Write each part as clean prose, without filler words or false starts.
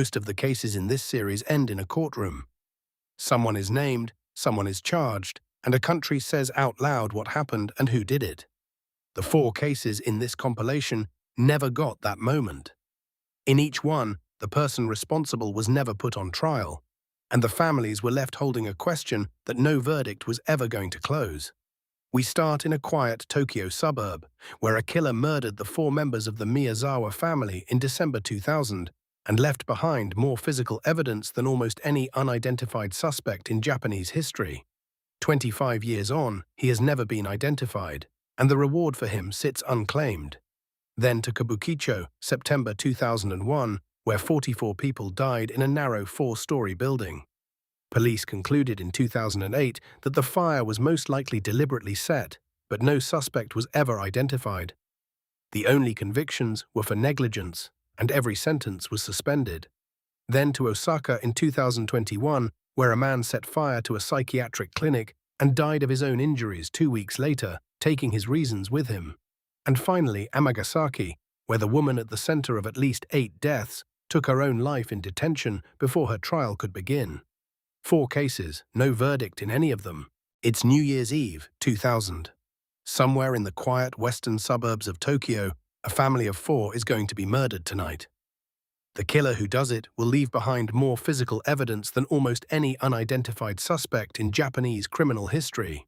Most of the cases in this series end in a courtroom. Someone is named, someone is charged, and a country says out loud what happened and who did it. The 4 cases in this compilation never got that moment. In each one, the person responsible was never put on trial, and the families were left holding a question that no verdict was ever going to close. We start in a quiet Tokyo suburb, where a killer murdered the 4 members of the Miyazawa family in December 2000 and left behind more physical evidence than almost any unidentified suspect in Japanese history. 25 years on, he has never been identified, and the reward for him sits unclaimed. Then to Kabukicho, September 2001, where 44 people died in a narrow 4-story building. Police concluded in 2008 that the fire was most likely deliberately set, but no suspect was ever identified. The only convictions were for negligence, and every sentence was suspended. Then to Osaka in 2021, where a man set fire to a psychiatric clinic and died of his own injuries 2 weeks later, taking his reasons with him. And finally, Amagasaki, where the woman at the center of at least 8 deaths took her own life in detention before her trial could begin. 4 cases, no verdict in any of them. It's New Year's Eve, 2000. Somewhere in the quiet western suburbs of Tokyo, a family of 4 is going to be murdered tonight. The killer who does it will leave behind more physical evidence than almost any unidentified suspect in Japanese criminal history.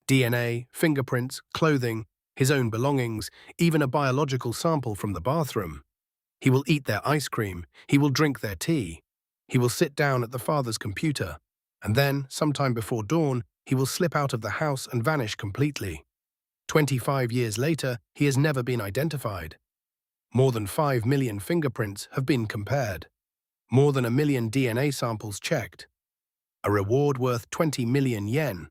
DNA, fingerprints, clothing, his own belongings, even a biological sample from the bathroom. He will eat their ice cream, he will drink their tea. He will sit down at the father's computer, and then, sometime before dawn, he will slip out of the house and vanish completely. 25 years later, he has never been identified. More than 5 million fingerprints have been compared. More than 1 million DNA samples checked. A reward worth 20 million yen,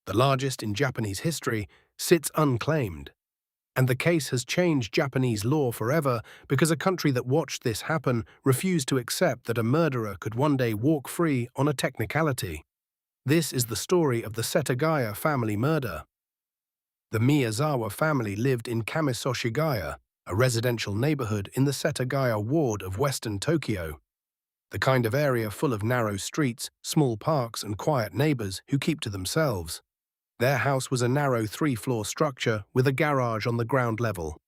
the largest in Japanese history, sits unclaimed. And the case has changed Japanese law forever because a country that watched this happen refused to accept that a murderer could one day walk free on a technicality. This is the story of the Setagaya family murder. The Miyazawa family lived in Kamisoshigaya, a residential neighborhood in the Setagaya ward of western Tokyo. The kind of area full of narrow streets, small parks, and quiet neighbors who keep to themselves. Their house was a narrow 3-floor structure with a garage on the ground level.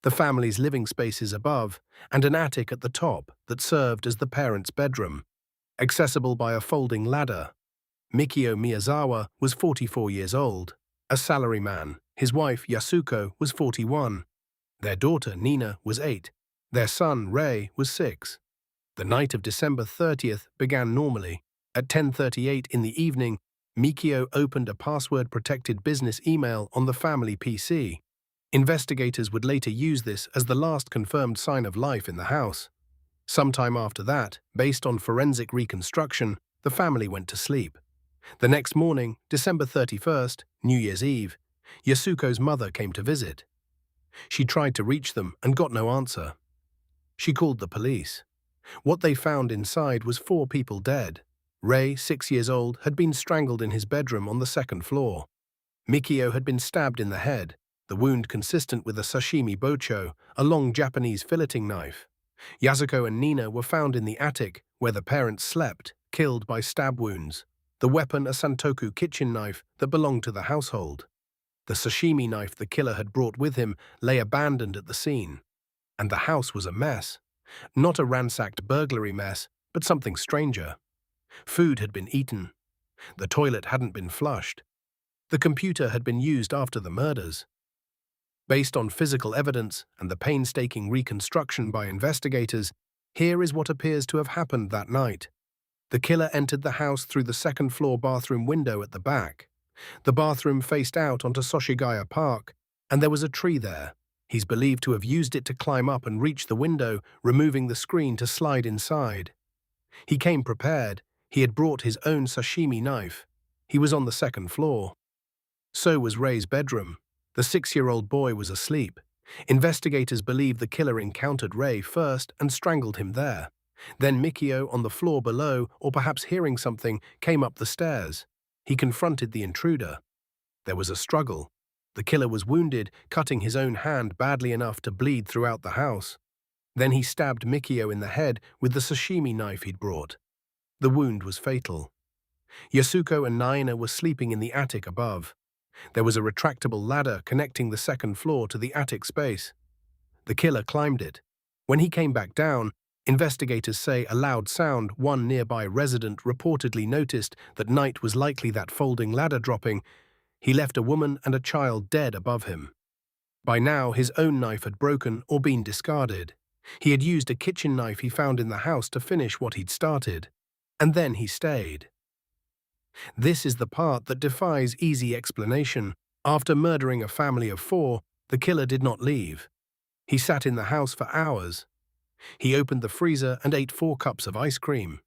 The family's living spaces above, and an attic at the top that served as the parents' bedroom, accessible by a folding ladder. Mikio Miyazawa was 44 years old, a salaryman. His wife, Yasuko, was 41. Their daughter, Nina, was 8. Their son, Rei, was 6. The night of December 30th began normally. At 10:38 in the evening, Mikio opened a password-protected business email on the family PC. Investigators would later use this as the last confirmed sign of life in the house. Sometime after that, based on forensic reconstruction, the family went to sleep. The next morning, December 31st, New Year's Eve, Yasuko's mother came to visit. She tried to reach them and got no answer. She called the police. What they found inside was 4 people dead. Rei, 6 years old, had been strangled in his bedroom on the 2nd floor. Mikio had been stabbed in the head, the wound consistent with a sashimi bocho, a long Japanese filleting knife. Yasuko and Nina were found in the attic, where the parents slept, killed by stab wounds. The weapon a santoku kitchen knife that belonged to the household. The sashimi knife the killer had brought with him lay abandoned at the scene. And the house was a mess. Not a ransacked burglary mess, but something stranger. Food had been eaten. The toilet hadn't been flushed. The computer had been used after the murders. Based on physical evidence and the painstaking reconstruction by investigators, here is what appears to have happened that night. The killer entered the house through the 2nd-floor bathroom window at the back. The bathroom faced out onto Soshigaya Park, and there was a tree there. He's believed to have used it to climb up and reach the window, removing the screen to slide inside. He came prepared. He had brought his own sashimi knife. He was on the 2nd floor. So was Rei's bedroom. The 6-year-old boy was asleep. Investigators believe the killer encountered Rei first and strangled him there. Then Mikio, on the floor below, or perhaps hearing something, came up the stairs. He confronted the intruder. There was a struggle. The killer was wounded, cutting his own hand badly enough to bleed throughout the house. Then he stabbed Mikio in the head with the sashimi knife he'd brought. The wound was fatal. Yasuko and Naina were sleeping in the attic above. There was a retractable ladder connecting the second floor to the attic space. The killer climbed it. When he came back down, investigators say a loud sound. One nearby resident reportedly noticed that night was likely that folding ladder dropping. He left a woman and a child dead above him. By now, his own knife had broken or been discarded. He had used a kitchen knife he found in the house to finish what he'd started. And then he stayed. This is the part that defies easy explanation. After murdering a family of 4, the killer did not leave. He sat in the house for hours. He opened the freezer and ate 4 cups of ice cream.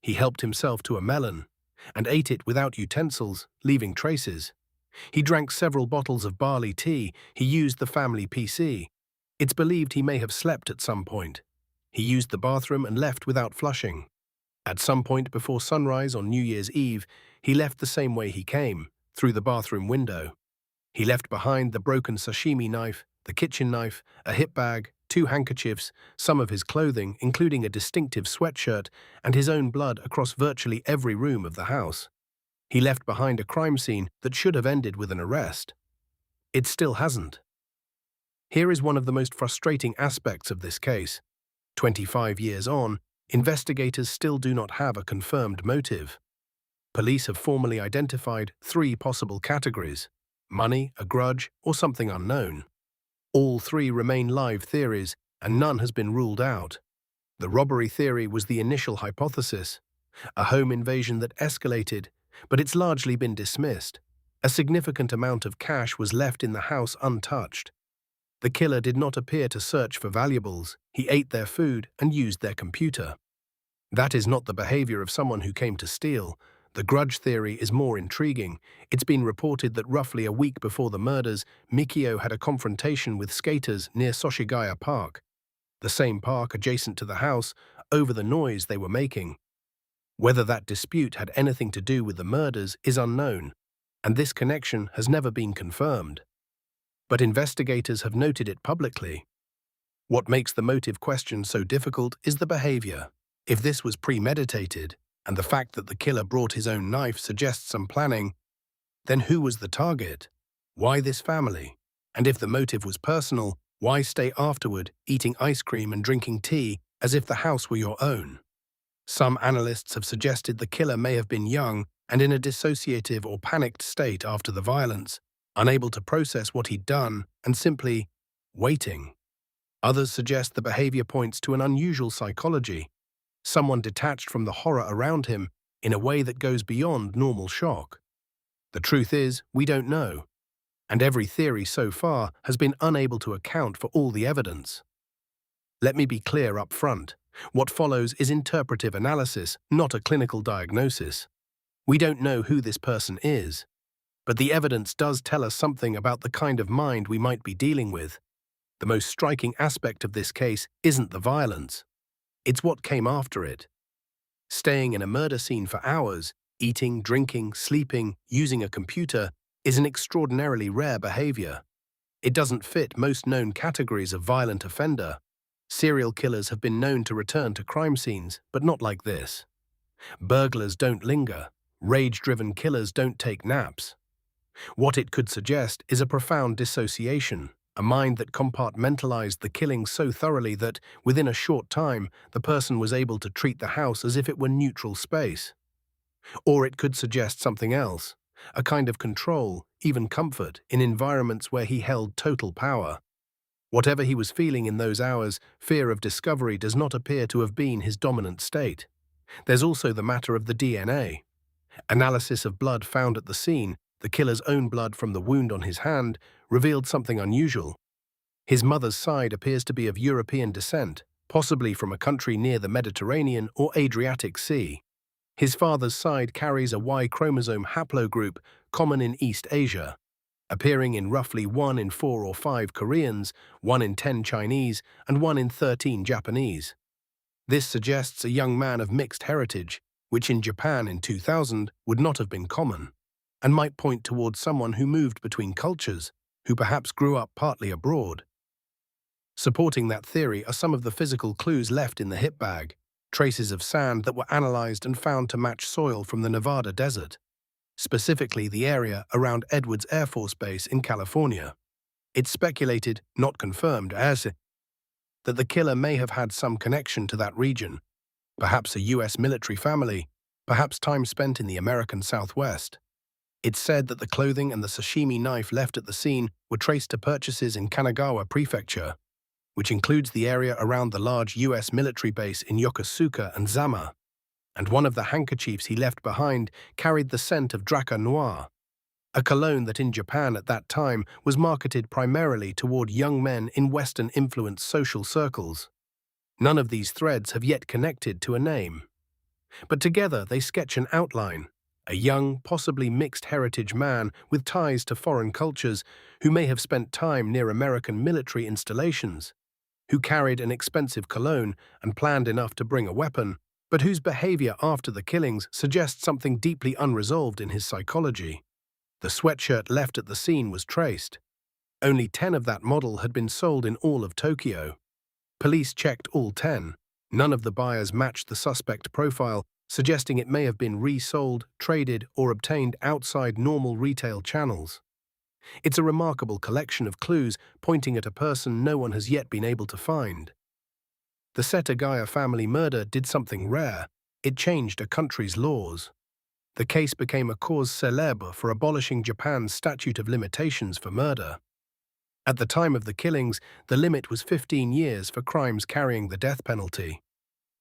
He helped himself to a melon and ate it without utensils, leaving traces. He drank several bottles of barley tea. He used the family PC. It's believed he may have slept at some point. He used the bathroom and left without flushing. At some point before sunrise on New Year's Eve, he left the same way he came, through the bathroom window. He left behind the broken sashimi knife, the kitchen knife, a hip bag, 2 handkerchiefs, some of his clothing, including a distinctive sweatshirt, and his own blood across virtually every room of the house. He left behind a crime scene that should have ended with an arrest. It still hasn't. Here is one of the most frustrating aspects of this case. 25 years on, investigators still do not have a confirmed motive. Police have formally identified 3 possible categories: money, a grudge, or something unknown. All 3 remain live theories, and none has been ruled out. The robbery theory was the initial hypothesis, a home invasion that escalated, but it's largely been dismissed. A significant amount of cash was left in the house untouched. The killer did not appear to search for valuables. He ate their food and used their computer. That is not the behavior of someone who came to steal. The grudge theory is more intriguing. It's been reported that roughly a week before the murders, Mikio had a confrontation with skaters near Soshigaya Park, the same park adjacent to the house, over the noise they were making. Whether that dispute had anything to do with the murders is unknown, and this connection has never been confirmed. But investigators have noted it publicly. What makes the motive question so difficult is the behavior. If this was premeditated, and the fact that the killer brought his own knife suggests some planning, then who was the target? Why this family? And if the motive was personal, why stay afterward, eating ice cream and drinking tea as if the house were your own? Some analysts have suggested the killer may have been young and in a dissociative or panicked state after the violence, unable to process what he'd done and simply waiting. Others suggest the behavior points to an unusual psychology, someone detached from the horror around him in a way that goes beyond normal shock. The truth is, we don't know, and every theory so far has been unable to account for all the evidence. Let me be clear up front. What follows is interpretive analysis, not a clinical diagnosis. We don't know who this person is, but the evidence does tell us something about the kind of mind we might be dealing with. The most striking aspect of this case isn't the violence. It's what came after it. Staying in a murder scene for hours, eating, drinking, sleeping, using a computer, is an extraordinarily rare behavior. It doesn't fit most known categories of violent offender. Serial killers have been known to return to crime scenes, but not like this. Burglars don't linger. Rage-driven killers don't take naps. What it could suggest is a profound dissociation, a mind that compartmentalized the killing so thoroughly that, within a short time, the person was able to treat the house as if it were neutral space. Or it could suggest something else, a kind of control, even comfort, in environments where he held total power. Whatever he was feeling in those hours, fear of discovery does not appear to have been his dominant state. There's also the matter of the DNA. Analysis of blood found at the scene, the killer's own blood from the wound on his hand, revealed something unusual. His mother's side appears to be of European descent, possibly from a country near the Mediterranean or Adriatic Sea. His father's side carries a Y chromosome haplogroup common in East Asia, appearing in roughly 1 in 4 or 5 Koreans, 1 in 10 Chinese, and 1 in 13 Japanese. This suggests a young man of mixed heritage, which in Japan in 2000 would not have been common, and might point towards someone who moved between cultures, who perhaps grew up partly abroad. Supporting that theory are some of the physical clues left in the hip bag, traces of sand that were analyzed and found to match soil from the Nevada desert, specifically the area around Edwards Air Force Base in California. It's speculated, not confirmed, that the killer may have had some connection to that region, perhaps a U.S. military family, perhaps time spent in the American Southwest. It's said that the clothing and the sashimi knife left at the scene were traced to purchases in Kanagawa Prefecture, which includes the area around the large U.S. military base in Yokosuka and Zama. And one of the handkerchiefs he left behind carried the scent of Draca Noir, a cologne that in Japan at that time was marketed primarily toward young men in Western-influenced social circles. None of these threads have yet connected to a name. But together they sketch an outline, a young, possibly mixed heritage man with ties to foreign cultures who may have spent time near American military installations, who carried an expensive cologne and planned enough to bring a weapon, but whose behavior after the killings suggests something deeply unresolved in his psychology. The sweatshirt left at the scene was traced. Only 10 of that model had been sold in all of Tokyo. Police checked all 10. None of the buyers matched the suspect profile, suggesting it may have been resold, traded, or obtained outside normal retail channels. It's a remarkable collection of clues pointing at a person no one has yet been able to find. The Setagaya family murder did something rare. It changed a country's laws. The case became a cause célèbre for abolishing Japan's statute of limitations for murder. At the time of the killings, the limit was 15 years for crimes carrying the death penalty.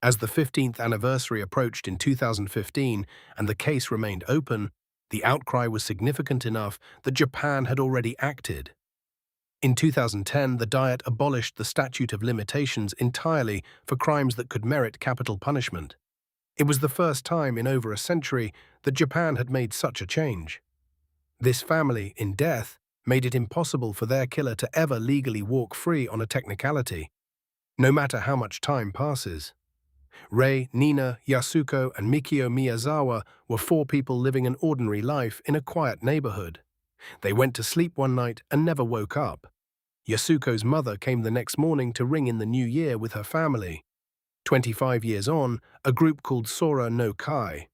As the 15th anniversary approached in 2015 and the case remained open, the outcry was significant enough that Japan had already acted. In 2010, the Diet abolished the statute of limitations entirely for crimes that could merit capital punishment. It was the first time in over a century that Japan had made such a change. This family, in death, made it impossible for their killer to ever legally walk free on a technicality, no matter how much time passes. Rei, Nina, Yasuko, and Mikio Miyazawa were 4 people living an ordinary life in a quiet neighborhood. They went to sleep one night and never woke up. Yasuko's mother came the next morning to ring in the new year with her family. 25 years on, a group called Sora no Kai,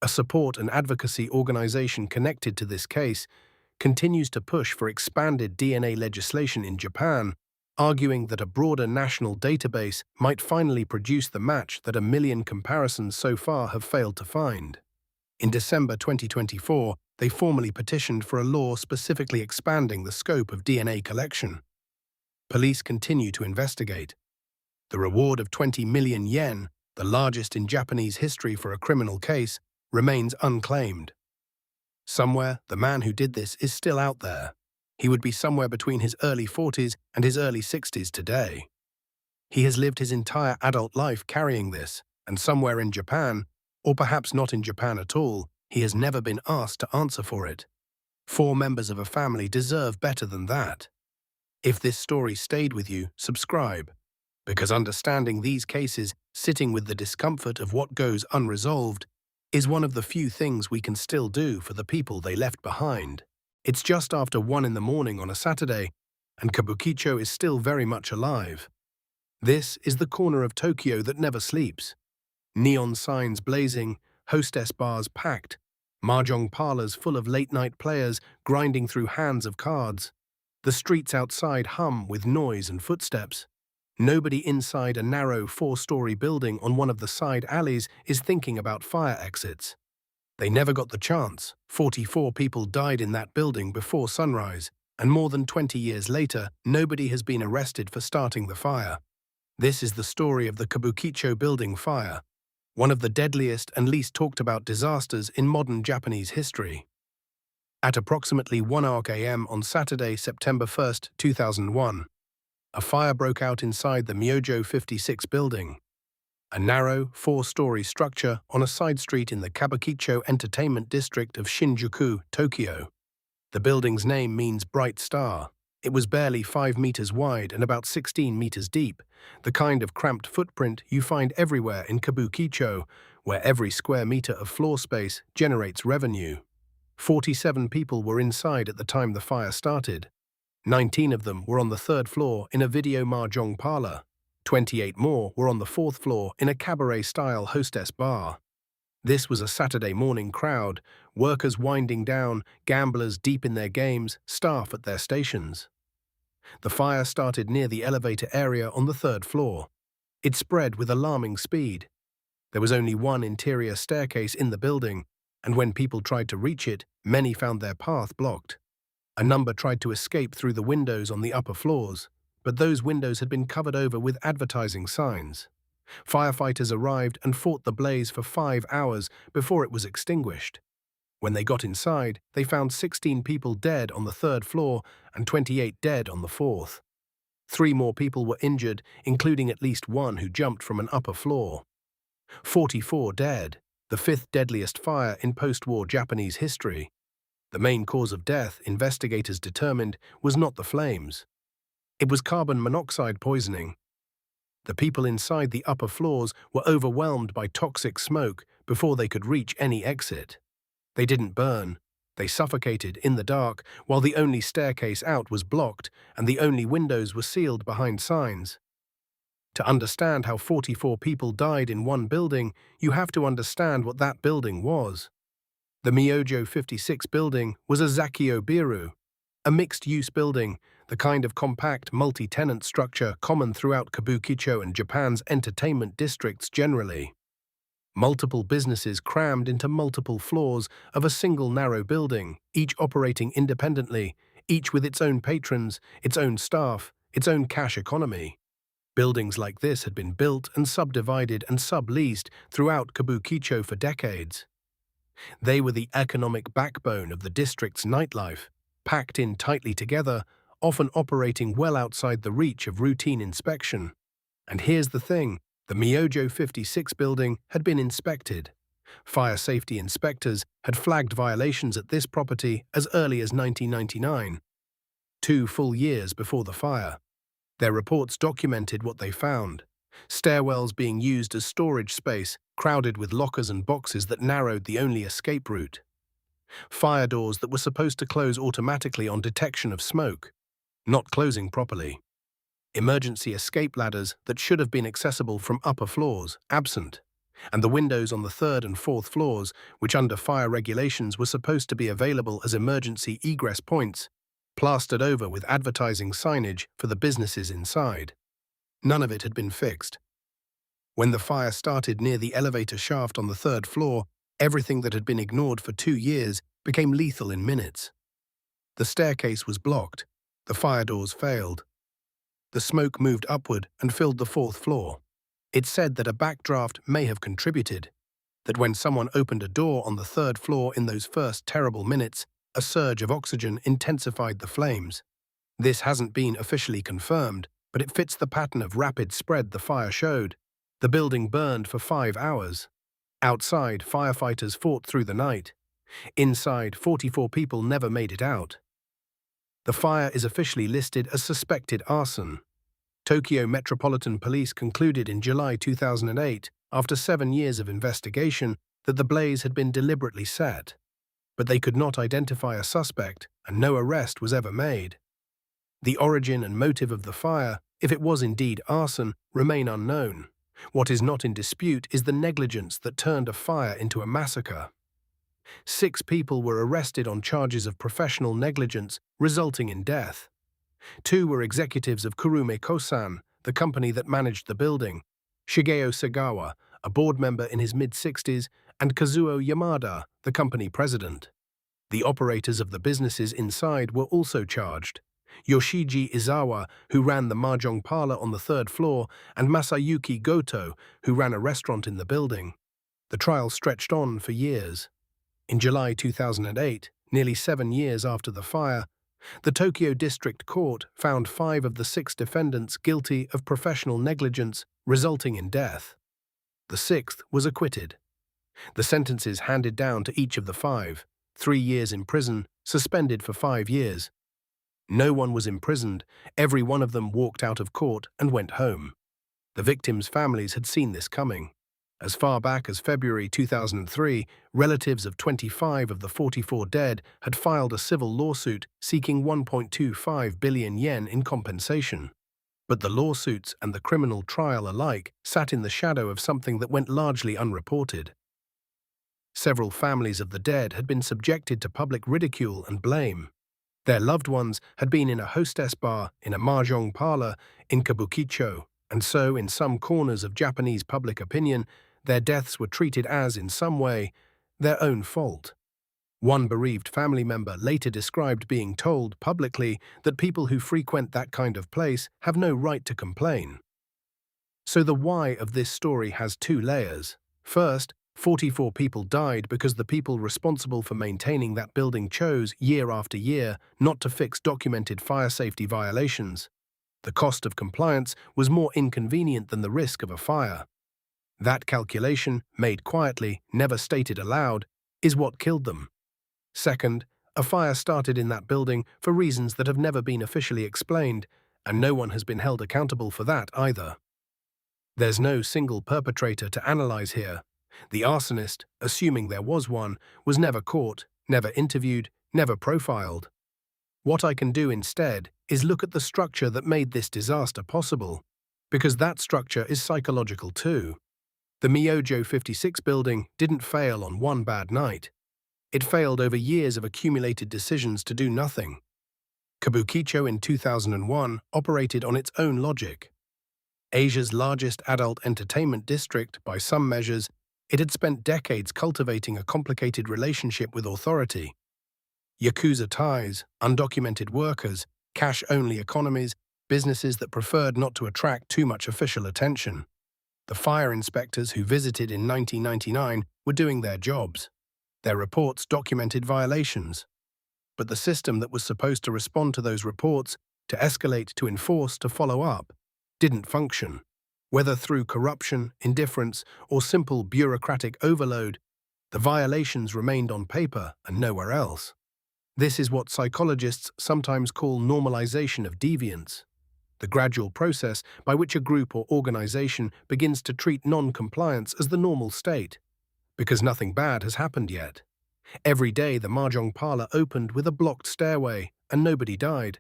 a support and advocacy organization connected to this case, continues to push for expanded DNA legislation in Japan, arguing that a broader national database might finally produce the match that 1 million comparisons so far have failed to find. In December 2024, they formally petitioned for a law specifically expanding the scope of DNA collection. Police continue to investigate. The reward of 20 million yen, the largest in Japanese history for a criminal case, remains unclaimed. Somewhere, the man who did this is still out there. He would be somewhere between his early 40s and his early 60s today. He has lived his entire adult life carrying this, and somewhere in Japan, or perhaps not in Japan at all, he has never been asked to answer for it. 4 members of a family deserve better than that. If this story stayed with you, subscribe, because understanding these cases, sitting with the discomfort of what goes unresolved, is one of the few things we can still do for the people they left behind. It's just after 1 in the morning on a Saturday, and Kabukicho is still very much alive. This is the corner of Tokyo that never sleeps. Neon signs blazing, hostess bars packed, mahjong parlors full of late-night players grinding through hands of cards. The streets outside hum with noise and footsteps. Nobody inside a narrow 4-story building on one of the side alleys is thinking about fire exits. They never got the chance. 44 people died in that building before sunrise, and more than 20 years later, nobody has been arrested for starting the fire. This is the story of the Kabukicho building fire, one of the deadliest and least talked about disasters in modern Japanese history. At approximately 1 a.m. on Saturday, September 1, 2001, a fire broke out inside the Myojo 56 building, a narrow, 4-story structure on a side street in the Kabukicho Entertainment District of Shinjuku, Tokyo. The building's name means bright star. It was barely 5 meters wide and about 16 meters deep, the kind of cramped footprint you find everywhere in Kabukicho, where every square meter of floor space generates revenue. 47 people were inside at the time the fire started. 19 of them were on the third floor in a video mahjong parlor. 28 more were on the fourth floor in a cabaret-style hostess bar. This was a Saturday morning crowd, workers winding down, gamblers deep in their games, staff at their stations. The fire started near the elevator area on the third floor. It spread with alarming speed. There was only one interior staircase in the building, and when people tried to reach it, many found their path blocked. A number tried to escape through the windows on the upper floors, but those windows had been covered over with advertising signs. Firefighters arrived and fought the blaze for 5 hours before it was extinguished. When they got inside, they found 16 people dead on the third floor and 28 dead on the fourth. 3 more people were injured, including at least one who jumped from an upper floor. 44 dead, the 5th deadliest fire in post-war Japanese history. The main cause of death, investigators determined, was not the flames. It was carbon monoxide poisoning. The people inside the upper floors were overwhelmed by toxic smoke before they could reach any exit. They didn't burn. They suffocated in the dark while the only staircase out was blocked and the only windows were sealed behind signs. To understand how 44 people died in one building, you have to understand what that building was. The Myojo 56 building was a Zakio Biru, a mixed-use building, the kind of compact multi-tenant structure common throughout Kabukicho and Japan's entertainment districts generally. Multiple businesses crammed into multiple floors of a single narrow building, each operating independently, each with its own patrons, its own staff, its own cash economy. Buildings like this had been built and subdivided and subleased throughout Kabukicho for decades. They were the economic backbone of the district's nightlife, packed in tightly together, often operating well outside the reach of routine inspection. And here's the thing, the Myojo 56 building had been inspected. Fire safety inspectors had flagged violations at this property as early as 1999, 2 full years before the fire. Their reports documented what they found. Stairwells being used as storage space, crowded with lockers and boxes that narrowed the only escape route. Fire doors that were supposed to close automatically on detection of smoke, not closing properly. Emergency escape ladders that should have been accessible from upper floors, absent. And the windows on the 3rd and 4th floors, which under fire regulations were supposed to be available as emergency egress points, plastered over with advertising signage for the businesses inside. None of it had been fixed. When the fire started near the elevator shaft on the 3rd floor, everything that had been ignored for 2 years became lethal in minutes. The staircase was blocked. The fire doors failed. The smoke moved upward and filled the 4th floor. It said that a backdraft may have contributed, that when someone opened a door on the 3rd floor in those first terrible minutes, a surge of oxygen intensified the flames. This hasn't been officially confirmed, but it fits the pattern of rapid spread the fire showed. The building burned for 5 hours. Outside, firefighters fought through the night. Inside, 44 people never made it out. The fire is officially listed as suspected arson. Tokyo Metropolitan Police concluded in July 2008, after 7 years of investigation, that the blaze had been deliberately set. But they could not identify a suspect, and no arrest was ever made. The origin and motive of the fire, if it was indeed arson, remain unknown. What is not in dispute is the negligence that turned a fire into a massacre. 6 people were arrested on charges of professional negligence, resulting in death. 2 were executives of Kurume Kosan, the company that managed the building, Shigeo Sagawa, a board member in his mid-60s, and Kazuo Yamada, the company president. The operators of the businesses inside were also charged. Yoshiji Izawa, who ran the mahjong parlor on the 3rd floor, and Masayuki Goto, who ran a restaurant in the building. The trial stretched on for years. In July 2008, nearly 7 years after the fire, the Tokyo District Court found 5 of the 6 defendants guilty of professional negligence, resulting in death. The 6th was acquitted. The sentences handed down to each of the 5, 3 years in prison, suspended for 5 years. No one was imprisoned, every one of them walked out of court and went home. The victims' families had seen this coming. As far back as February 2003, relatives of 25 of the 44 dead had filed a civil lawsuit seeking 1.25 billion yen in compensation. But the lawsuits and the criminal trial alike sat in the shadow of something that went largely unreported. Several families of the dead had been subjected to public ridicule and blame. Their loved ones had been in a hostess bar, in a mahjong parlor, in Kabukicho, and so, in some corners of Japanese public opinion, their deaths were treated as, in some way, their own fault. One bereaved family member later described being told publicly that people who frequent that kind of place have no right to complain. So the why of this story has two layers. First, 44 people died because the people responsible for maintaining that building chose, year after year, not to fix documented fire safety violations. The cost of compliance was more inconvenient than the risk of a fire. That calculation, made quietly, never stated aloud, is what killed them. Second, a fire started in that building for reasons that have never been officially explained, and no one has been held accountable for that either. There's no single perpetrator to analyze here. The arsonist, assuming there was one, was never caught, never interviewed, never profiled. What I can do instead is look at the structure that made this disaster possible, because that structure is psychological too. The Miyazawa 56 building didn't fail on one bad night. It failed over years of accumulated decisions to do nothing. Kabukicho in 2001 operated on its own logic. Asia's largest adult entertainment district, by some measures, it had spent decades cultivating a complicated relationship with authority. Yakuza ties, undocumented workers, cash-only economies, businesses that preferred not to attract too much official attention. The fire inspectors who visited in 1999 were doing their jobs. Their reports documented violations. But the system that was supposed to respond to those reports, to escalate, to enforce, to follow up, didn't function. Whether through corruption, indifference, or simple bureaucratic overload, the violations remained on paper and nowhere else. This is what psychologists sometimes call normalization of deviance, the gradual process by which a group or organization begins to treat non-compliance as the normal state, because nothing bad has happened yet. Every day the mahjong parlor opened with a blocked stairway and nobody died.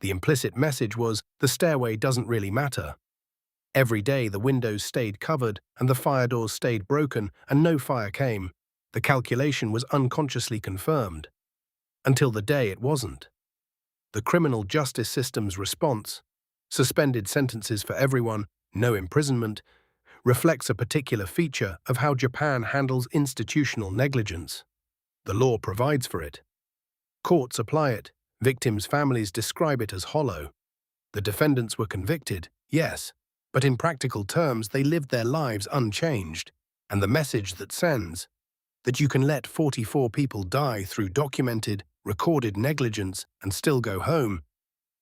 The implicit message was the stairway doesn't really matter. Every day the windows stayed covered and the fire doors stayed broken and no fire came. The calculation was unconsciously confirmed. Until the day it wasn't. The criminal justice system's response, suspended sentences for everyone, no imprisonment, reflects a particular feature of how Japan handles institutional negligence. The law provides for it. Courts apply it. Victims' families describe it as hollow. The defendants were convicted, yes, but in practical terms they lived their lives unchanged, and the message that sends, that you can let 44 people die through documented, recorded negligence and still go home,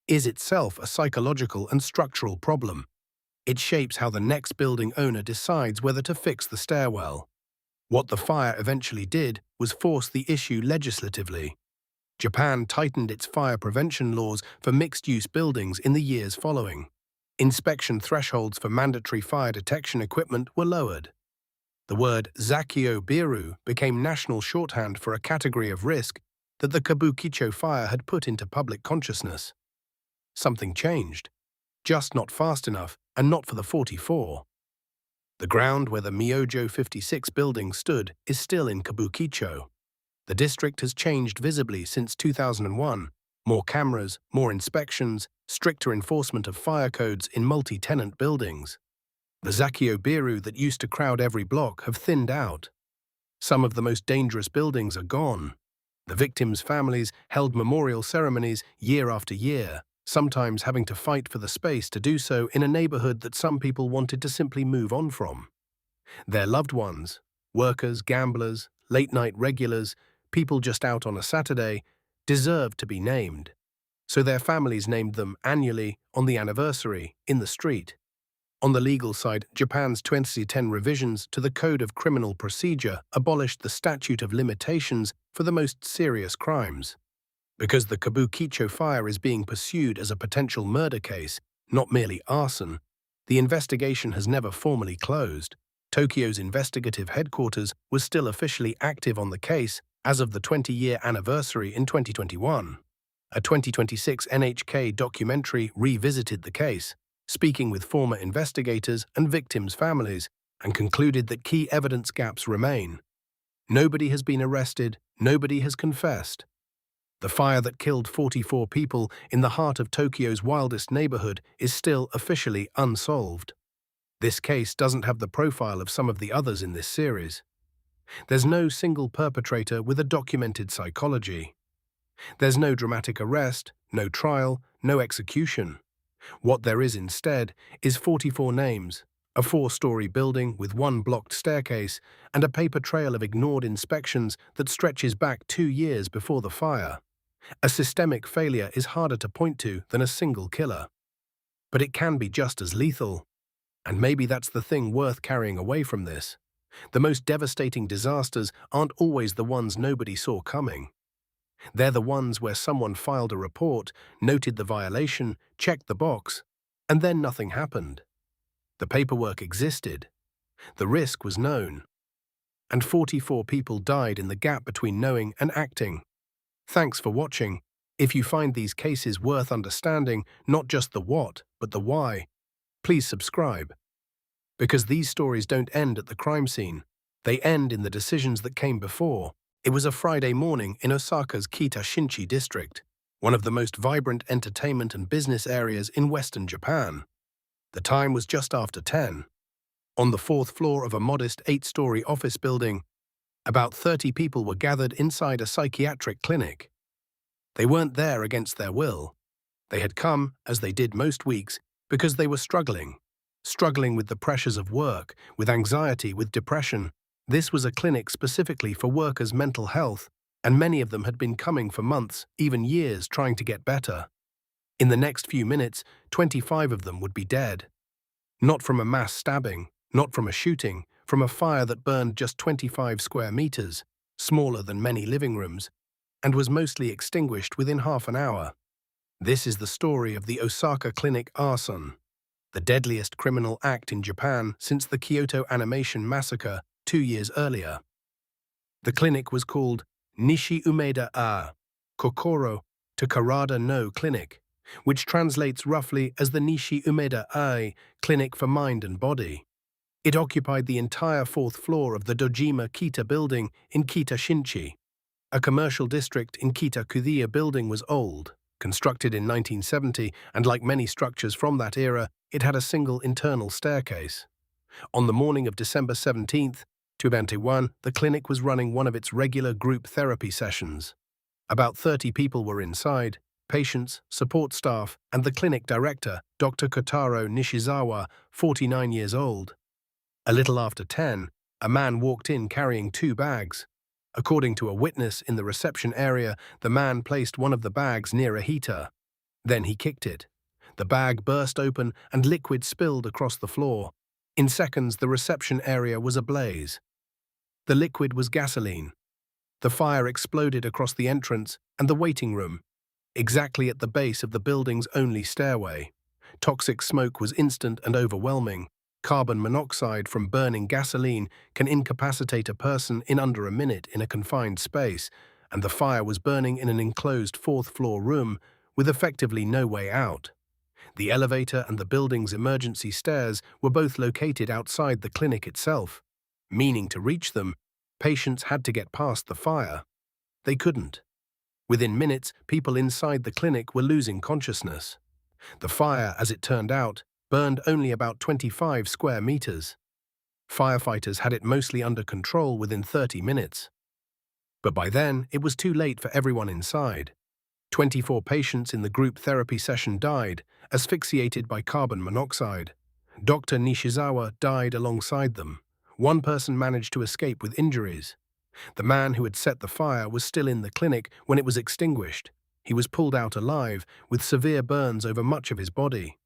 is itself a psychological and structural problem. It shapes how the next building owner decides whether to fix the stairwell. What the fire eventually did was force the issue legislatively. Japan tightened its fire prevention laws for mixed-use buildings in the years following. Inspection thresholds for mandatory fire detection equipment were lowered. The word Zakyo Biru became national shorthand for a category of risk that the Kabukicho fire had put into public consciousness. Something changed, just not fast enough and not for the 44. The ground where the Miyazawa 56 building stood is still in Kabukicho. The district has changed visibly since 2001. More cameras, more inspections, stricter enforcement of fire codes in multi-tenant buildings. The Zakyo Biru that used to crowd every block have thinned out. Some of the most dangerous buildings are gone. The victims' families held memorial ceremonies year after year, sometimes having to fight for the space to do so in a neighborhood that some people wanted to simply move on from. Their loved ones, workers, gamblers, late-night regulars, people just out on a Saturday, deserved to be named. So their families named them annually, on the anniversary, in the street. On the legal side, Japan's 2010 revisions to the Code of Criminal Procedure abolished the statute of limitations for the most serious crimes. Because the Kabukicho fire is being pursued as a potential murder case, not merely arson, the investigation has never formally closed. Tokyo's investigative headquarters was still officially active on the case as of the 20-year anniversary in 2021. A 2026 NHK documentary revisited the case, speaking with former investigators and victims' families, and concluded that key evidence gaps remain. Nobody has been arrested, nobody has confessed. The fire that killed 44 people in the heart of Tokyo's wildest neighborhood is still officially unsolved. This case doesn't have the profile of some of the others in this series. There's no single perpetrator with a documented psychology. There's no dramatic arrest, no trial, no execution. What there is instead is 44 names, a 4-story building with one blocked staircase, and a paper trail of ignored inspections that stretches back 2 years before the fire. A systemic failure is harder to point to than a single killer. But it can be just as lethal. And maybe that's the thing worth carrying away from this. The most devastating disasters aren't always the ones nobody saw coming. They're the ones where someone filed a report, noted the violation, checked the box, and then nothing happened. The paperwork existed. The risk was known. And 44 people died in the gap between knowing and acting. Thanks for watching. If you find these cases worth understanding, not just the what, but the why, please subscribe. Because these stories don't end at the crime scene. They end in the decisions that came before. It was a Friday morning in Osaka's Kita-Shinchi district, one of the most vibrant entertainment and business areas in Western Japan. The time was just after 10. On the 4th floor of a modest 8-story office building, about 30 people were gathered inside a psychiatric clinic. They weren't there against their will. They had come, as they did most weeks, because they were struggling with the pressures of work, with anxiety, with depression. This was a clinic specifically for workers' mental health, and many of them had been coming for months, even years, trying to get better. In the next few minutes, 25 of them would be dead. Not from a mass stabbing, not from a shooting, from a fire that burned just 25 square meters, smaller than many living rooms, and was mostly extinguished within half an hour. This is the story of the Osaka Clinic arson, the deadliest criminal act in Japan since the Kyoto Animation Massacre 2 years earlier. The clinic was called Nishi Umeda A, Kokoro to Karada no Clinic, which translates roughly as the Nishi Umeda A Clinic for Mind and Body. It occupied the entire 4th floor of the Dojima Kita building in Kita-Shinchi. A commercial district in Kita-Kuya building was old, constructed in 1970, and like many structures from that era, it had a single internal staircase. On the morning of December 17th, 2021, the clinic was running one of its regular group therapy sessions. About 30 people were inside: patients, support staff, and the clinic director, Dr. Kotaro Nishizawa, 49 years old. A little after 10, a man walked in carrying 2 bags. According to a witness in the reception area, the man placed one of the bags near a heater. Then he kicked it. The bag burst open and liquid spilled across the floor. In seconds, the reception area was ablaze. The liquid was gasoline. The fire exploded across the entrance and the waiting room, exactly at the base of the building's only stairway. Toxic smoke was instant and overwhelming. Carbon monoxide from burning gasoline can incapacitate a person in under a minute in a confined space, and the fire was burning in an enclosed 4th-floor room with effectively no way out. The elevator and the building's emergency stairs were both located outside the clinic itself, meaning to reach them, patients had to get past the fire. They couldn't. Within minutes, people inside the clinic were losing consciousness. The fire, as it turned out, burned only about 25 square meters. Firefighters had it mostly under control within 30 minutes. But by then, it was too late for everyone inside. 24 patients in the group therapy session died, asphyxiated by carbon monoxide. Dr. Nishizawa died alongside them. One person managed to escape with injuries. The man who had set the fire was still in the clinic when it was extinguished. He was pulled out alive, with severe burns over much of his body.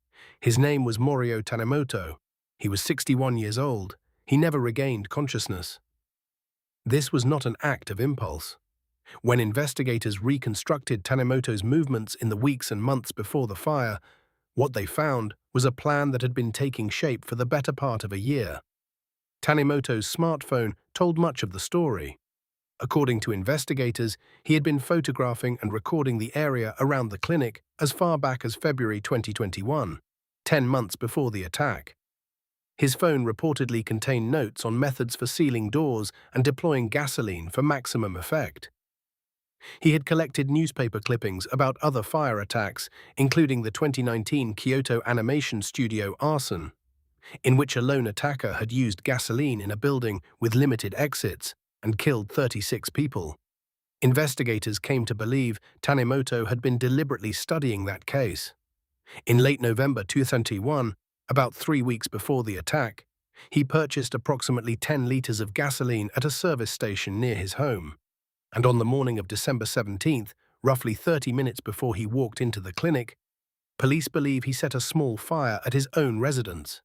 His name was Morio Tanimoto. He was 61 years old. He never regained consciousness. This was not an act of impulse. When investigators reconstructed Tanimoto's movements in the weeks and months before the fire, what they found was a plan that had been taking shape for the better part of a year. Tanimoto's smartphone told much of the story. According to investigators, he had been photographing and recording the area around the clinic as far back as February 2021, 10 months before the attack. His phone reportedly contained notes on methods for sealing doors and deploying gasoline for maximum effect. He had collected newspaper clippings about other fire attacks, including the 2019 Kyoto animation studio arson, in which a lone attacker had used gasoline in a building with limited exits and killed 36 people. Investigators came to believe Tanimoto had been deliberately studying that case. In late November 2021, about 3 weeks before the attack, he purchased approximately 10 liters of gasoline at a service station near his home. And on the morning of December 17th, roughly 30 minutes before he walked into the clinic, police believe he set a small fire at his own residence.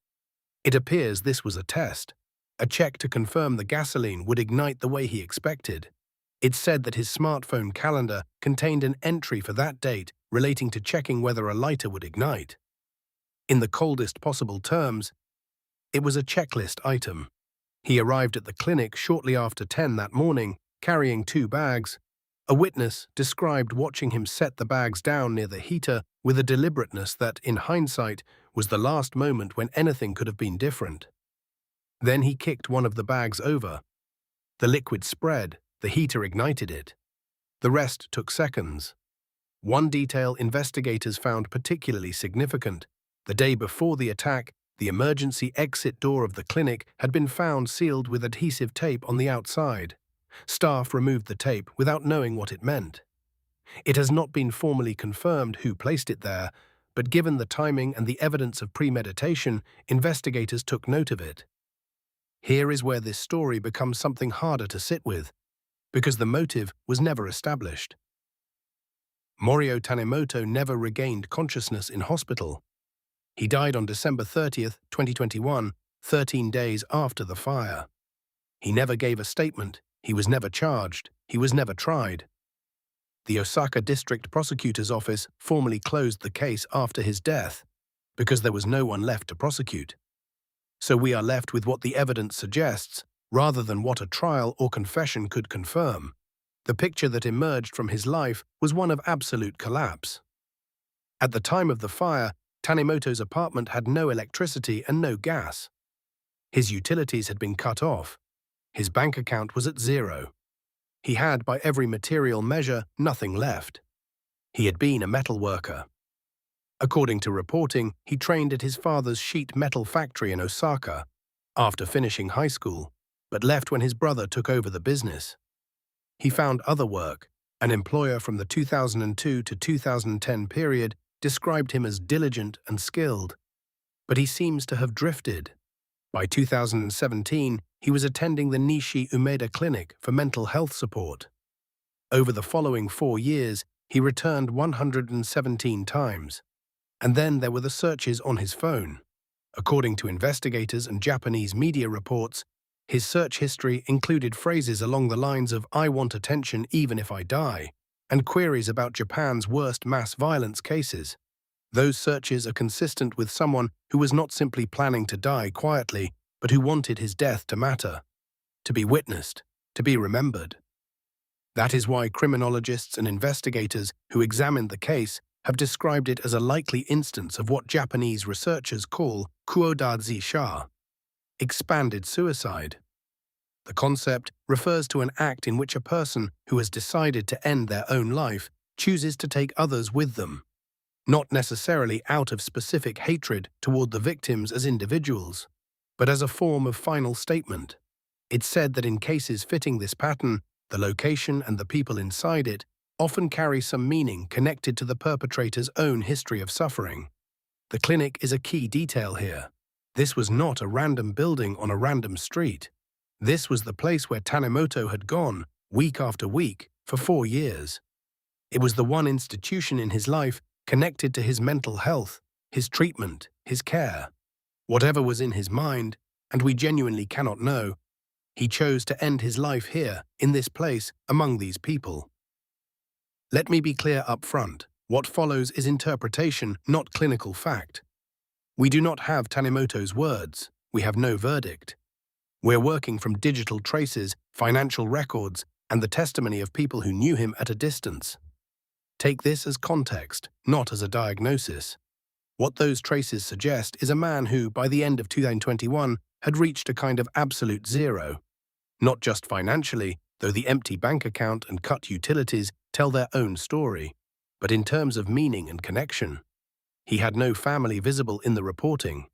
It appears this was a test, a check to confirm the gasoline would ignite the way he expected. It said that his smartphone calendar contained an entry for that date relating to checking whether a lighter would ignite. In the coldest possible terms, it was a checklist item. He arrived at the clinic shortly after 10 that morning, carrying 2 bags. A witness described watching him set the bags down near the heater with a deliberateness that, in hindsight, was the last moment when anything could have been different. Then he kicked one of the bags over. The liquid spread, the heater ignited it. The rest took seconds. One detail investigators found particularly significant. The day before the attack, the emergency exit door of the clinic had been found sealed with adhesive tape on the outside. Staff removed the tape without knowing what it meant. It has not been formally confirmed who placed it there, but given the timing and the evidence of premeditation, investigators took note of it. Here is where this story becomes something harder to sit with, because the motive was never established. Morio Tanimoto never regained consciousness in hospital. He died on December 30th, 2021, 13 days after the fire. He never gave a statement. He was never charged. He was never tried. The Osaka District Prosecutor's Office formally closed the case after his death because there was no one left to prosecute. So we are left with what the evidence suggests, rather than what a trial or confession could confirm. The picture that emerged from his life was one of absolute collapse. At the time of the fire, Tanimoto's apartment had no electricity and no gas. His utilities had been cut off. His bank account was at 0. He had, by every material measure, nothing left. He had been a metal worker. According to reporting, he trained at his father's sheet metal factory in Osaka after finishing high school, but left when his brother took over the business. He found other work. An employer from the 2002 to 2010 period described him as diligent and skilled, but he seems to have drifted. By 2017, he was attending the Nishi Umeda Clinic for mental health support. Over the following 4 years, he returned 117 times. And then there were the searches on his phone. According to investigators and Japanese media reports, his search history included phrases along the lines of "I want attention even if I die," and queries about Japan's worst mass violence cases. Those searches are consistent with someone who was not simply planning to die quietly, but who wanted his death to matter, to be witnessed, to be remembered. That is why criminologists and investigators who examined the case have described it as a likely instance of what Japanese researchers call kuodazi sha, expanded suicide. The concept refers to an act in which a person who has decided to end their own life chooses to take others with them, not necessarily out of specific hatred toward the victims as individuals, but as a form of final statement. It's said that in cases fitting this pattern, the location and the people inside it often carry some meaning connected to the perpetrator's own history of suffering. The clinic is a key detail here. This was not a random building on a random street. This was the place where Tanimoto had gone, week after week, for 4 years. It was the one institution in his life connected to his mental health, his treatment, his care. Whatever was in his mind, and we genuinely cannot know, he chose to end his life here, in this place, among these people. Let me be clear up front. What follows is interpretation, not clinical fact. We do not have Tanimoto's words. We have no verdict. We're working from digital traces, financial records, and the testimony of people who knew him at a distance. Take this as context, not as a diagnosis. What those traces suggest is a man who, by the end of 2021, had reached a kind of absolute zero. Not just financially, though the empty bank account and cut utilities tell their own story, but in terms of meaning and connection. He had no family visible in the reporting,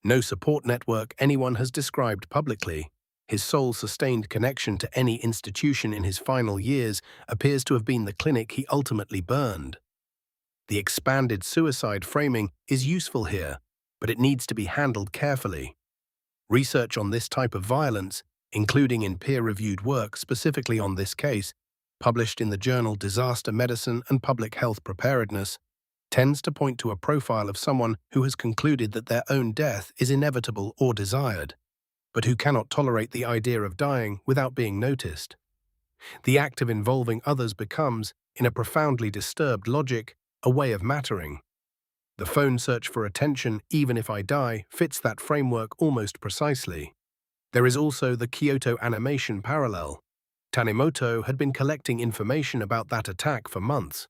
no support network anyone has described publicly. His sole sustained connection to any institution in his final years appears to have been the clinic he ultimately burned. The expanded suicide framing is useful here, but it needs to be handled carefully. Research on this type of violence, including in peer-reviewed work specifically on this case, published in the journal Disaster Medicine and Public Health Preparedness, tends to point to a profile of someone who has concluded that their own death is inevitable or desired, but who cannot tolerate the idea of dying without being noticed. The act of involving others becomes, in a profoundly disturbed logic, a way of mattering. The phone search for attention, even if I die, fits that framework almost precisely. There is also the Kyoto animation parallel. Tanimoto had been collecting information about that attack for months.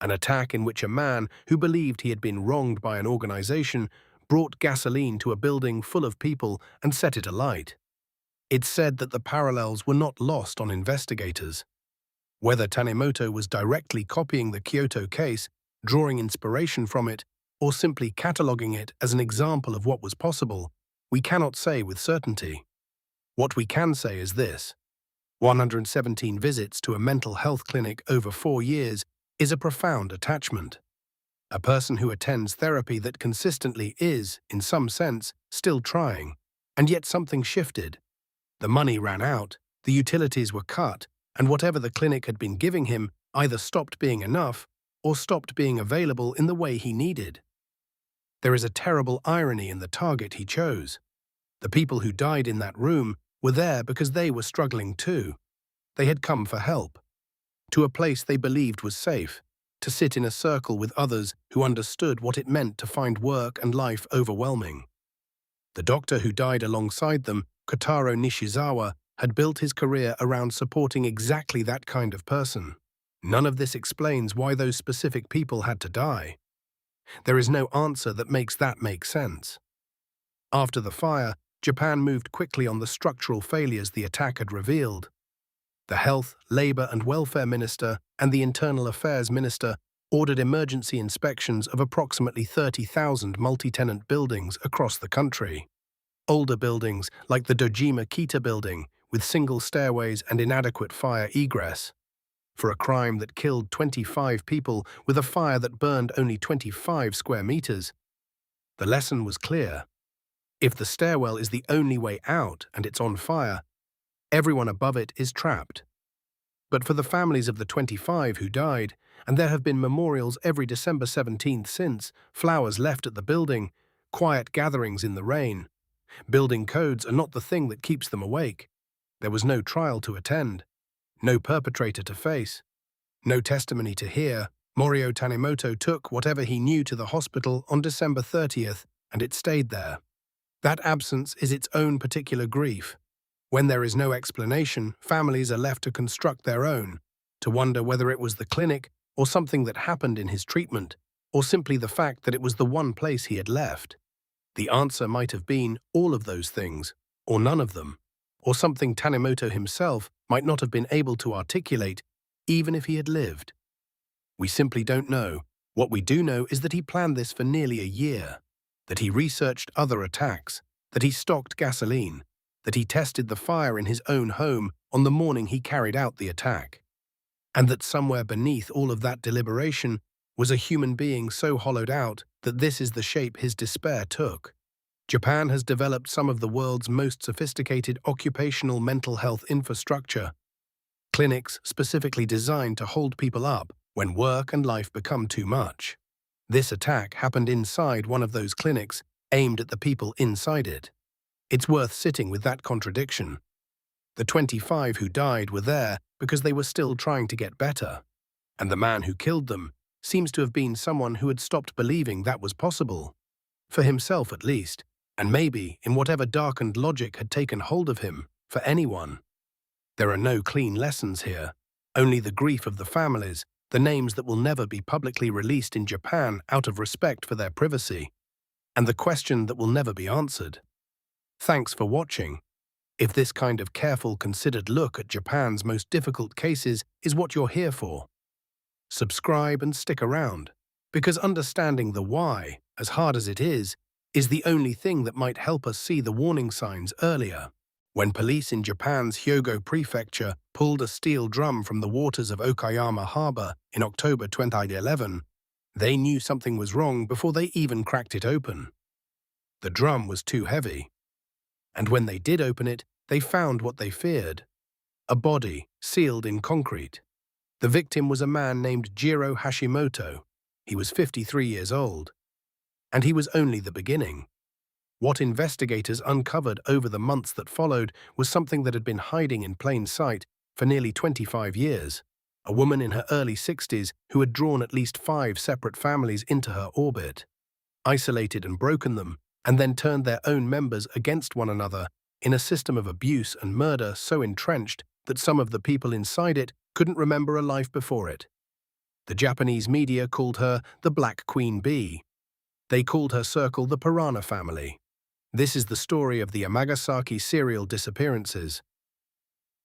An attack in which a man who believed he had been wronged by an organization brought gasoline to a building full of people and set it alight. It's said that the parallels were not lost on investigators. Whether Tanimoto was directly copying the Kyoto case, drawing inspiration from it, or simply cataloging it as an example of what was possible, we cannot say with certainty. What we can say is this: 117 visits to a mental health clinic over 4 years is a profound attachment. A person who attends therapy that consistently is, in some sense, still trying, and yet something shifted. The money ran out, the utilities were cut, and whatever the clinic had been giving him either stopped being enough or stopped being available in the way he needed. There is a terrible irony in the target he chose. The people who died in that room were there because they were struggling too. They had come for help, to a place they believed was safe, to sit in a circle with others who understood what it meant to find work and life overwhelming. The doctor who died alongside them, Kotaro Nishizawa, had built his career around supporting exactly that kind of person. None of this explains why those specific people had to die. There is no answer that makes that make sense. After the fire, Japan moved quickly on the structural failures the attack had revealed. The Health, Labor and Welfare Minister and the Internal Affairs Minister ordered emergency inspections of approximately 30,000 multi-tenant buildings across the country. Older buildings, like the Dojima Kita building, with single stairways and inadequate fire egress. For a crime that killed 25 people with a fire that burned only 25 square meters. The lesson was clear. If the stairwell is the only way out and it's on fire, everyone above it is trapped. But for the families of the 25 who died, and there have been memorials every December 17th since, flowers left at the building, quiet gatherings in the rain. Building codes are not the thing that keeps them awake. There was no trial to attend, no perpetrator to face, no testimony to hear. Morio Tanimoto took whatever he knew to the hospital on December 30th, and it stayed there. That absence is its own particular grief. When there is no explanation, families are left to construct their own, to wonder whether it was the clinic or something that happened in his treatment, or simply the fact that it was the one place he had left. The answer might have been all of those things, or none of them, or something Tanimoto himself might not have been able to articulate, even if he had lived. We simply don't know. What we do know is that he planned this for nearly a year, that he researched other attacks, that he stocked gasoline, that he tested the fire in his own home on the morning he carried out the attack, and that somewhere beneath all of that deliberation was a human being so hollowed out that this is the shape his despair took. Japan has developed some of the world's most sophisticated occupational mental health infrastructure, clinics specifically designed to hold people up when work and life become too much. This attack happened inside one of those clinics, aimed at the people inside it. It's worth sitting with that contradiction. The 25 who died were there because they were still trying to get better, and the man who killed them seems to have been someone who had stopped believing that was possible. For himself at least, And maybe in whatever darkened logic had taken hold of him, for anyone. There are no clean lessons here, only the grief of the families, the names that will never be publicly released in Japan out of respect for their privacy, and the question that will never be answered. Thanks for watching. If this kind of careful, considered look at Japan's most difficult cases is what you're here for, subscribe and stick around, because understanding the why, as hard as it is the only thing that might help us see the warning signs earlier. When police in Japan's Hyogo prefecture pulled a steel drum from the waters of Okayama Harbor in October 2011, they knew something was wrong before they even cracked it open. The drum was too heavy. And when they did open it, they found what they feared: a body sealed in concrete. The victim was a man named Jiro Hashimoto. He was 53 years old. And he was only the beginning. What investigators uncovered over the months that followed was something that had been hiding in plain sight for nearly 25 years. A woman in her early 60s who had drawn at least 5 separate families into her orbit, isolated and broken them, and then turned their own members against one another in a system of abuse and murder so entrenched that some of the people inside it couldn't remember a life before it. The Japanese media called her the Black Queen Bee. They called her circle the Piranha family. This is the story of the Yamagasaki serial disappearances.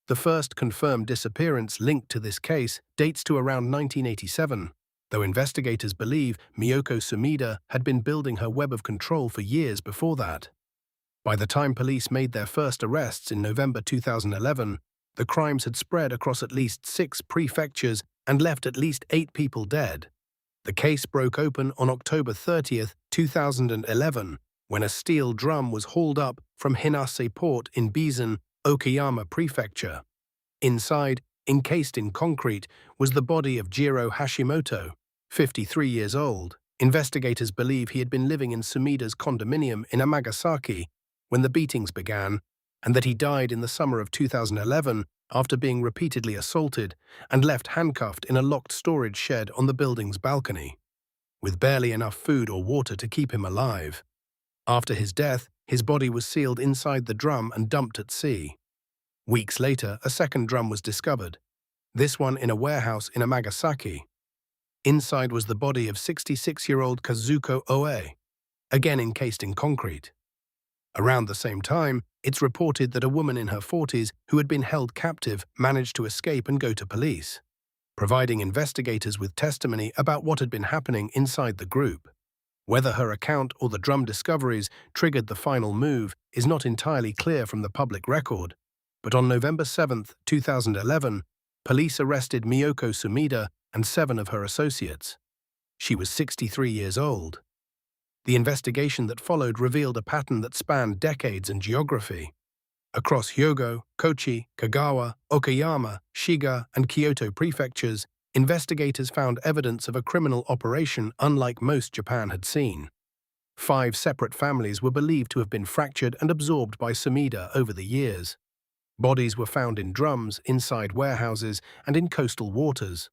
The first confirmed disappearance linked to this case dates to around 1987, though investigators believe Miyoko Sumida had been building her web of control for years before that. By the time police made their first arrests in November 2011, the crimes had spread across at least 6 prefectures and left at least 8 people dead. The case broke open on October 30, 2011, when a steel drum was hauled up from Hinase Port in Bizen, Okayama Prefecture. Inside, encased in concrete, was the body of Jiro Hashimoto, 53 years old. Investigators believe he had been living in Sumida's condominium in Yamagasaki when the beatings began, and that he died in the summer of 2011 after being repeatedly assaulted and left handcuffed in a locked storage shed on the building's balcony, with barely enough food or water to keep him alive. After his death, his body was sealed inside the drum and dumped at sea. Weeks later, a second drum was discovered, this one in a warehouse in Yamagasaki. Inside was the body of 66-year-old Kazuko Oe, again encased in concrete. Around the same time, it's reported that a woman in her 40s who had been held captive managed to escape and go to police, providing investigators with testimony about what had been happening inside the group. Whether her account or the drum discoveries triggered the final move is not entirely clear from the public record, but on November 7, 2011, police arrested Miyoko Sumida and 7 of her associates. She was 63 years old. The investigation that followed revealed a pattern that spanned decades and geography. Across Hyogo, Kochi, Kagawa, Okayama, Shiga, and Kyoto prefectures, investigators found evidence of a criminal operation unlike most Japan had seen. 5 separate families were believed to have been fractured and absorbed by Sumida over the years. Bodies were found in drums, inside warehouses, and in coastal waters.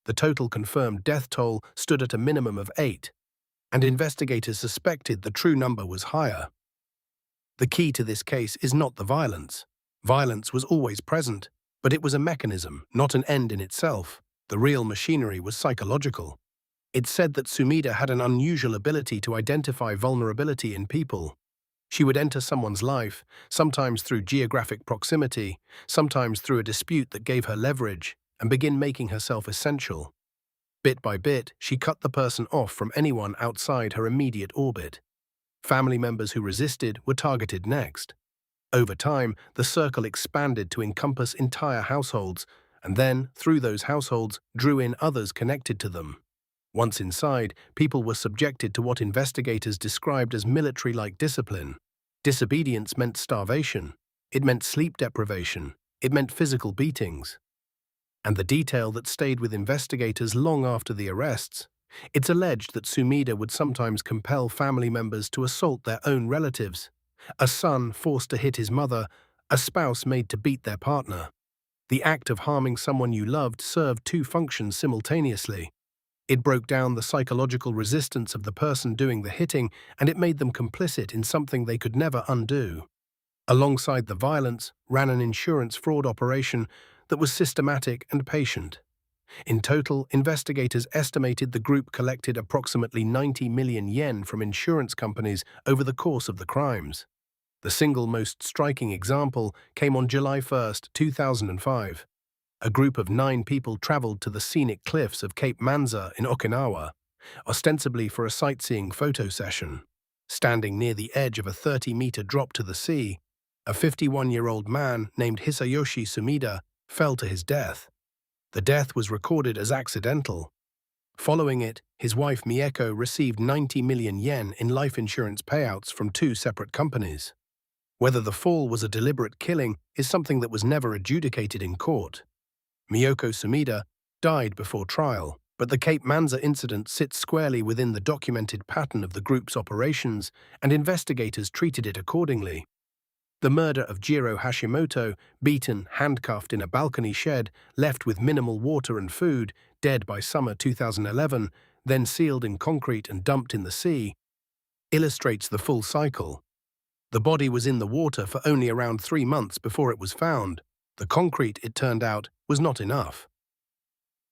The total confirmed death toll stood at a minimum of 8. And investigators suspected the true number was higher. The key to this case is not the violence. Violence was always present, but it was a mechanism, not an end in itself. The real machinery was psychological. It said that Sumida had an unusual ability to identify vulnerability in people. She would enter someone's life, sometimes through geographic proximity, sometimes through a dispute that gave her leverage, and begin making herself essential. Bit by bit, she cut the person off from anyone outside her immediate orbit. Family members who resisted were targeted next. Over time, the circle expanded to encompass entire households, and then, through those households, drew in others connected to them. Once inside, people were subjected to what investigators described as military-like discipline. Disobedience meant starvation. It meant sleep deprivation. It meant physical beatings. And the detail that stayed with investigators long after the arrests, it's alleged that Sumida would sometimes compel family members to assault their own relatives. A son forced to hit his mother, a spouse made to beat their partner. The act of harming someone you loved served 2 functions simultaneously. It broke down the psychological resistance of the person doing the hitting, and it made them complicit in something they could never undo. Alongside the violence ran an insurance fraud operation that was systematic and patient. In total, investigators estimated the group collected approximately 90 million yen from insurance companies over the course of the crimes. The single most striking example came on July 1, 2005. A group of 9 people traveled to the scenic cliffs of Cape Manza in Okinawa, ostensibly for a sightseeing photo session. Standing near the edge of a 30-meter drop to the sea, a 51-year-old man named Hisayoshi Sumida fell to his death. The death was recorded as accidental. Following it, his wife Mieko received 90 million yen in life insurance payouts from 2 separate companies. Whether the fall was a deliberate killing is something that was never adjudicated in court. Miyoko Sumida died before trial, but the Cape Manza incident sits squarely within the documented pattern of the group's operations, and investigators treated it accordingly. The murder of Jiro Hashimoto, beaten, handcuffed in a balcony shed, left with minimal water and food, dead by summer 2011, then sealed in concrete and dumped in the sea, illustrates the full cycle. The body was in the water for only around 3 months before it was found. The concrete, it turned out, was not enough.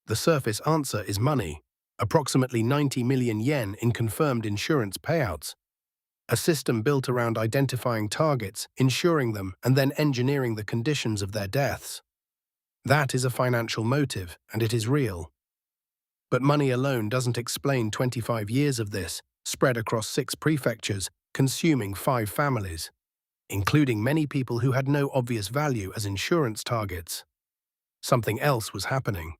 The surface answer is money, approximately 90 million yen in confirmed insurance payouts. A system built around identifying targets, insuring them, and then engineering the conditions of their deaths. That is a financial motive, and it is real. But money alone doesn't explain 25 years of this, spread across 6 prefectures, consuming 5 families, including many people who had no obvious value as insurance targets. Something else was happening.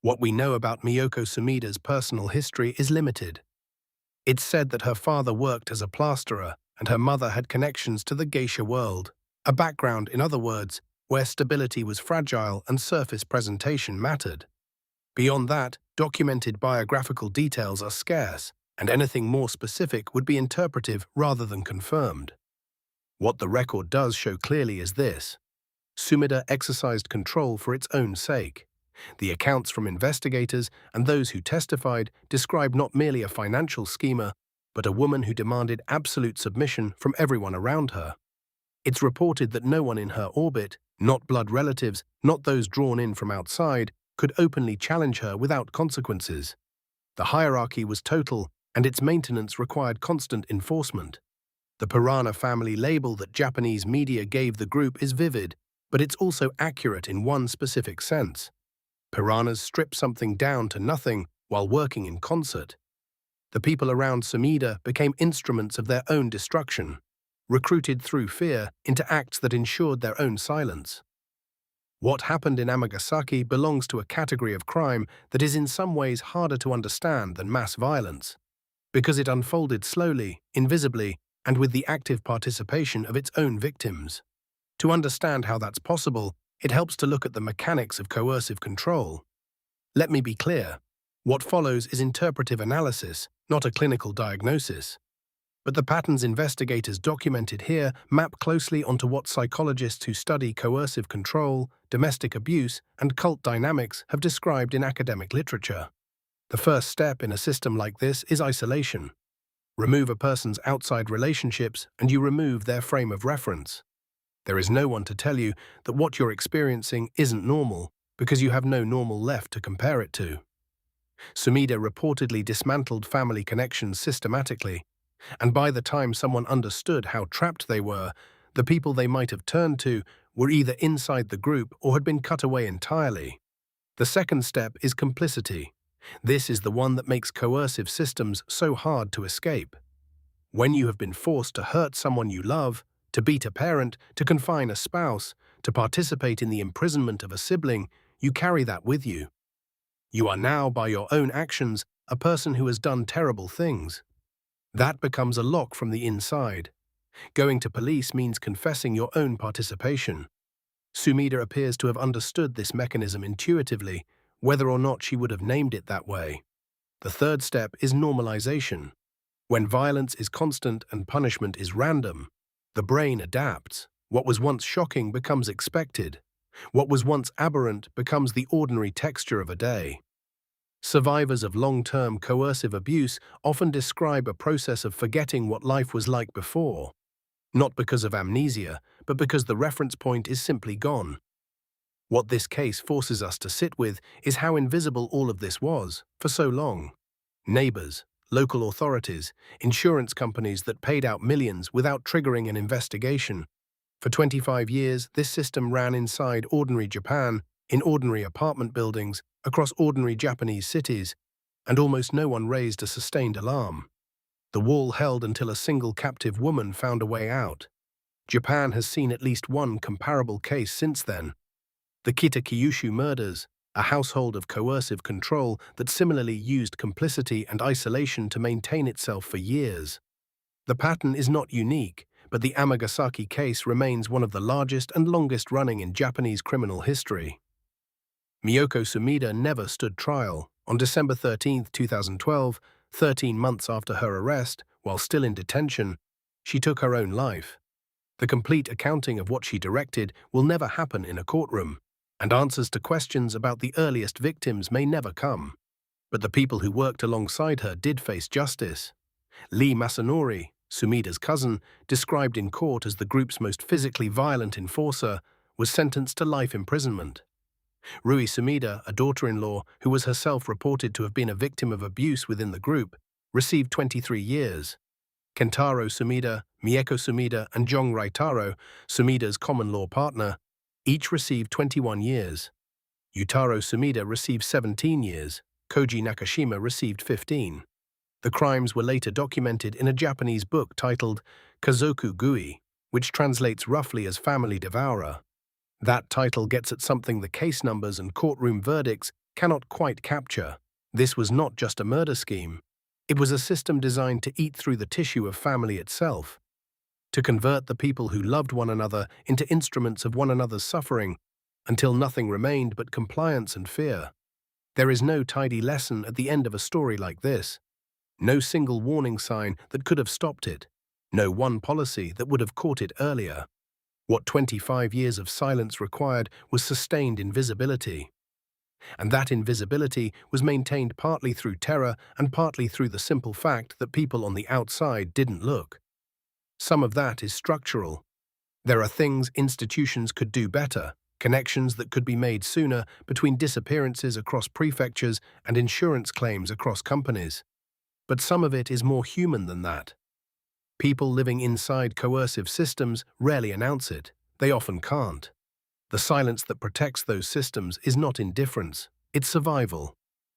What we know about Miyoko Sumida's personal history is limited. It's said that her father worked as a plasterer and her mother had connections to the geisha world, a background, in other words, where stability was fragile and surface presentation mattered. Beyond that, documented biographical details are scarce, and anything more specific would be interpretive rather than confirmed. What the record does show clearly is this: Sumida exercised control for its own sake. The accounts from investigators and those who testified describe not merely a financial schemer, but a woman who demanded absolute submission from everyone around her. It's reported that no one in her orbit, not blood relatives, not those drawn in from outside, could openly challenge her without consequences. The hierarchy was total, and its maintenance required constant enforcement. The piranha family label that Japanese media gave the group is vivid, but it's also accurate in one specific sense. Piranhas strip something down to nothing while working in concert. The people around Sumida became instruments of their own destruction, recruited through fear into acts that ensured their own silence. What happened in Amagasaki belongs to a category of crime that is in some ways harder to understand than mass violence, because it unfolded slowly, invisibly, and with the active participation of its own victims. To understand how that's possible, it helps to look at the mechanics of coercive control. Let me be clear. What follows is interpretive analysis, not a clinical diagnosis. But the patterns investigators documented here map closely onto what psychologists who study coercive control, domestic abuse, and cult dynamics have described in academic literature. The first step in a system like this is isolation. Remove a person's outside relationships and you remove their frame of reference. There is no one to tell you that what you're experiencing isn't normal because you have no normal left to compare it to. Sumida reportedly dismantled family connections systematically, and by the time someone understood how trapped they were, the people they might have turned to were either inside the group or had been cut away entirely. The second step is complicity. This is the one that makes coercive systems so hard to escape. When you have been forced to hurt someone you love, to beat a parent, to confine a spouse, to participate in the imprisonment of a sibling, you carry that with you. You are now, by your own actions, a person who has done terrible things. That becomes a lock from the inside. Going to police means confessing your own participation. Sumida appears to have understood this mechanism intuitively, whether or not she would have named it that way. The third step is normalization. When violence is constant and punishment is random, the brain adapts. What was once shocking becomes expected. What was once aberrant becomes the ordinary texture of a day. Survivors of long-term coercive abuse often describe a process of forgetting what life was like before, not because of amnesia, but because the reference point is simply gone. What this case forces us to sit with is how invisible all of this was for so long. Neighbors, local authorities, insurance companies that paid out millions without triggering an investigation. For 25 years, this system ran inside ordinary Japan, in ordinary apartment buildings, across ordinary Japanese cities, and almost no one raised a sustained alarm. The wall held until a single captive woman found a way out. Japan has seen at least one comparable case since then. The Kabukicho murders, a household of coercive control that similarly used complicity and isolation to maintain itself for years. The pattern is not unique, but the Amagasaki case remains one of the largest and longest-running in Japanese criminal history. Miyoko Sumida never stood trial. On December 13, 2012, 13 months after her arrest, while still in detention, she took her own life. The complete accounting of what she directed will never happen in a courtroom, and answers to questions about the earliest victims may never come. But the people who worked alongside her did face justice. Lee Masanori, Sumida's cousin, described in court as the group's most physically violent enforcer, was sentenced to life imprisonment. Rui Sumida, a daughter-in-law who was herself reported to have been a victim of abuse within the group, received 23 years. Kentaro Sumida, Mieko Sumida, and Jong Raitaro, Sumida's common-law partner, each received 21 years. Yutaro Sumida received 17 years. Koji Nakashima received 15. The crimes were later documented in a Japanese book titled Kazoku Gui, which translates roughly as Family Devourer. That title gets at something the case numbers and courtroom verdicts cannot quite capture. This was not just a murder scheme. It was a system designed to eat through the tissue of family itself, to convert the people who loved one another into instruments of one another's suffering, until nothing remained but compliance and fear. There is no tidy lesson at the end of a story like this. No single warning sign that could have stopped it. No one policy that would have caught it earlier. What 25 years of silence required was sustained invisibility. And that invisibility was maintained partly through terror and partly through the simple fact that people on the outside didn't look. Some of that is structural. There are things institutions could do better, connections that could be made sooner between disappearances across prefectures and insurance claims across companies. But some of it is more human than that. People living inside coercive systems rarely announce it. They often can't. The silence that protects those systems is not indifference, it's survival.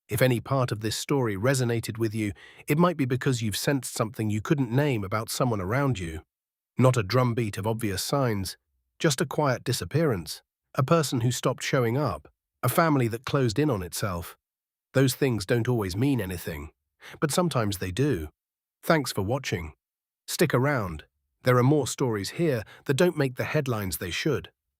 If any part of this story resonated with you, it might be because you've sensed something you couldn't name about someone around you. Not a drumbeat of obvious signs, just a quiet disappearance, a person who stopped showing up, a family that closed in on itself. Those things don't always mean anything, but sometimes they do. Thanks for watching. Stick around. There are more stories here that don't make the headlines they should.